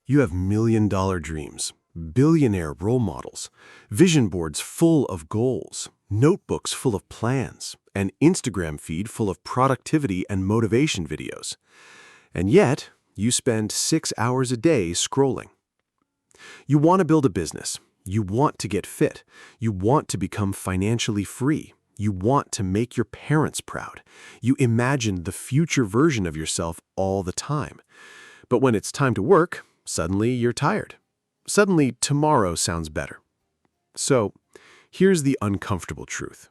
You have million-dollar dreams, billionaire role models, vision boards full of goals, notebooks full of plans, an Instagram feed full of productivity and motivation videos. And yet, you spend 6 hours a day scrolling. You want to build a business. You want to get fit. You want to become financially free. You want to make your parents proud. You imagine the future version of yourself all the time. But when it's time to work, suddenly you're tired. Suddenly tomorrow sounds better. So, here's the uncomfortable truth.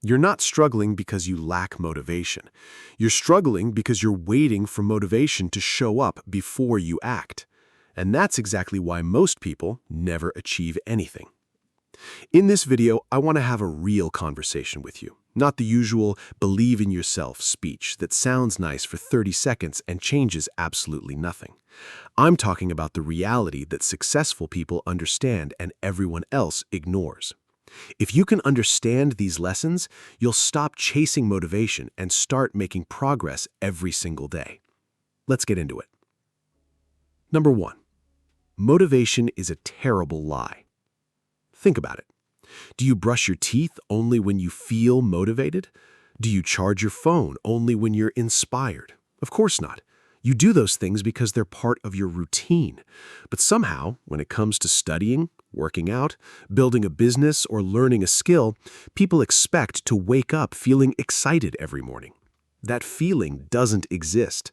You're not struggling because you lack motivation. You're struggling because you're waiting for motivation to show up before you act. And that's exactly why most people never achieve anything. In this video, I want to have a real conversation with you, not the usual believe in yourself speech that sounds nice for 30 seconds and changes absolutely nothing. I'm talking about the reality that successful people understand and everyone else ignores. If you can understand these lessons, you'll stop chasing motivation and start making progress every single day. Let's get into it. Number 1. Motivation is a terrible lie. Think about it. Do you brush your teeth only when you feel motivated? Do you charge your phone only when you're inspired? Of course not. You do those things because they're part of your routine. But somehow, when it comes to studying, working out, building a business, or learning a skill, people expect to wake up feeling excited every morning. That feeling doesn't exist.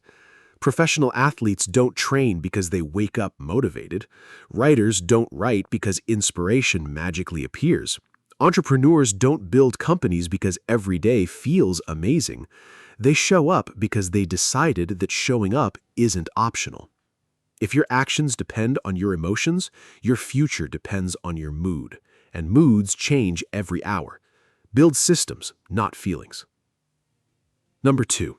Professional athletes don't train because they wake up motivated. Writers don't write because inspiration magically appears. Entrepreneurs don't build companies because every day feels amazing. They show up because they decided that showing up isn't optional. If your actions depend on your emotions, your future depends on your mood. And moods change every hour. Build systems, not feelings. Number 2.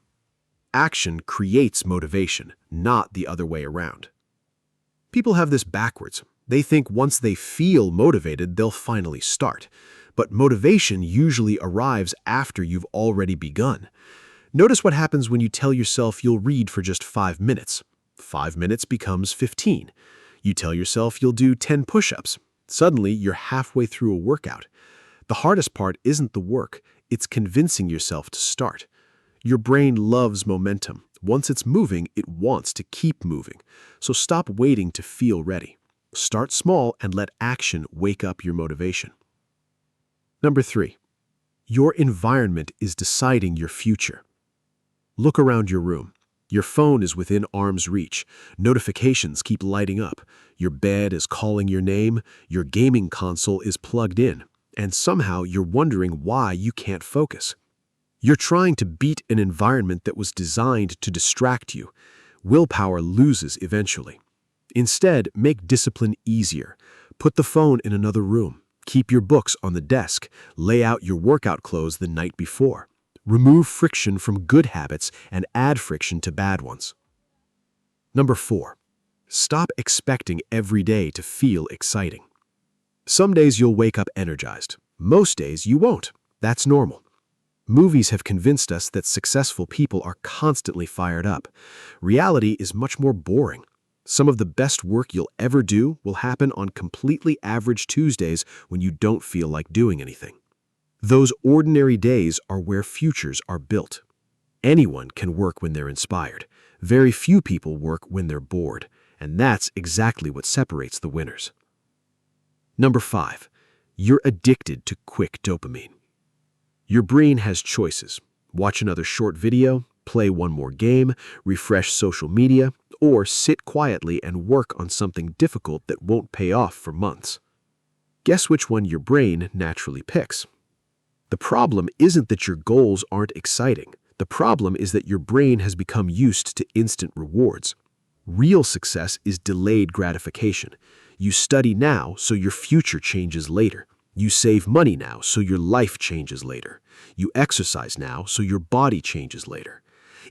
Action creates motivation, not the other way around. People have this backwards. They think once they feel motivated, they'll finally start. But motivation usually arrives after you've already begun. Notice what happens when you tell yourself you'll read for just 5 minutes. 5 minutes becomes 15. You tell yourself you'll do 10 push-ups. Suddenly, you're halfway through a workout. The hardest part isn't the work, it's convincing yourself to start. Your brain loves momentum. Once it's moving, it wants to keep moving. So stop waiting to feel ready. Start small and let action wake up your motivation. Number 3. Your environment is deciding your future. Look around your room. Your phone is within arm's reach. Notifications keep lighting up. Your bed is calling your name. Your gaming console is plugged in. And somehow you're wondering why you can't focus. You're trying to beat an environment that was designed to distract you. Willpower loses eventually. Instead, make discipline easier. Put the phone in another room. Keep your books on the desk. Lay out your workout clothes the night before. Remove friction from good habits and add friction to bad ones. Number 4. Stop expecting every day to feel exciting. Some days you'll wake up energized. Most days you won't. That's normal. Movies have convinced us that successful people are constantly fired up. Reality is much more boring. Some of the best work you'll ever do will happen on completely average Tuesdays when you don't feel like doing anything. Those ordinary days are where futures are built. Anyone can work when they're inspired. Very few people work when they're bored, and that's exactly what separates the winners. Number 5. You're addicted to quick dopamine. Your brain has choices. Watch another short video, play one more game, refresh social media, or sit quietly and work on something difficult that won't pay off for months. Guess which one your brain naturally picks? The problem isn't that your goals aren't exciting. The problem is that your brain has become used to instant rewards. Real success is delayed gratification. You study now so your future changes later. You save money now so your life changes later. You exercise now so your body changes later.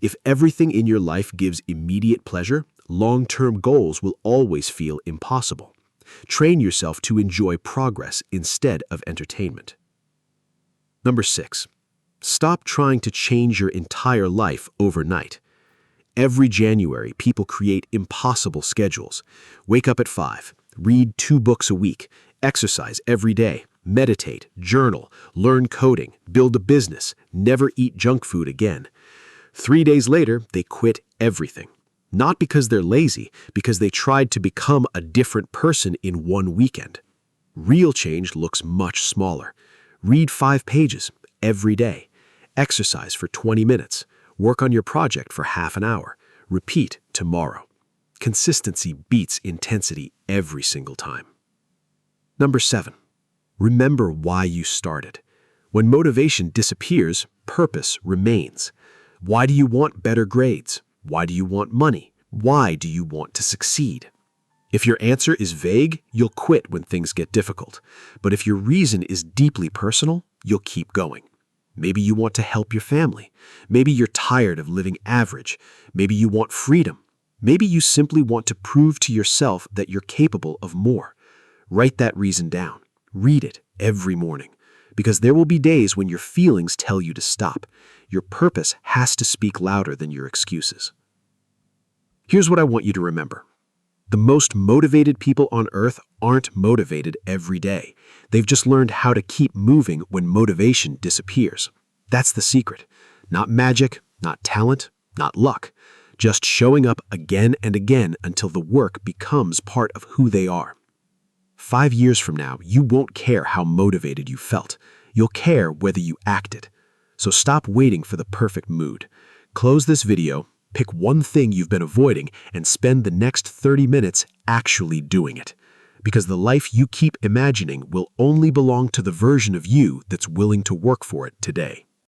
If everything in your life gives immediate pleasure, long-term goals will always feel impossible. Train yourself to enjoy progress instead of entertainment. Number 6. Stop trying to change your entire life overnight. Every January, people create impossible schedules. Wake up at 5, read 2 books a week, exercise every day, meditate, journal, learn coding, build a business, never eat junk food again. 3 days later, they quit everything. Not because they're lazy, because they tried to become a different person in 1 weekend. Real change looks much smaller. Read 5 pages every day. Exercise for 20 minutes. Work on your project for half an hour. Repeat tomorrow. Consistency beats intensity every single time. Number 7. Remember why you started. When motivation disappears, purpose remains. Why do you want better grades? Why do you want money? Why do you want to succeed? If your answer is vague, you'll quit when things get difficult. But if your reason is deeply personal, you'll keep going. Maybe you want to help your family. Maybe you're tired of living average. Maybe you want freedom. Maybe you simply want to prove to yourself that you're capable of more. Write that reason down. Read it every morning. Because there will be days when your feelings tell you to stop. Your purpose has to speak louder than your excuses. Here's what I want you to remember. The most motivated people on earth aren't motivated every day. They've just learned how to keep moving when motivation disappears. That's the secret. Not magic, not talent, not luck. Just showing up again and again until the work becomes part of who they are. 5 years from now, you won't care how motivated you felt. You'll care whether you acted. So stop waiting for the perfect mood. Close this video, pick one thing you've been avoiding, and spend the next 30 minutes actually doing it. Because the life you keep imagining will only belong to the version of you that's willing to work for it today.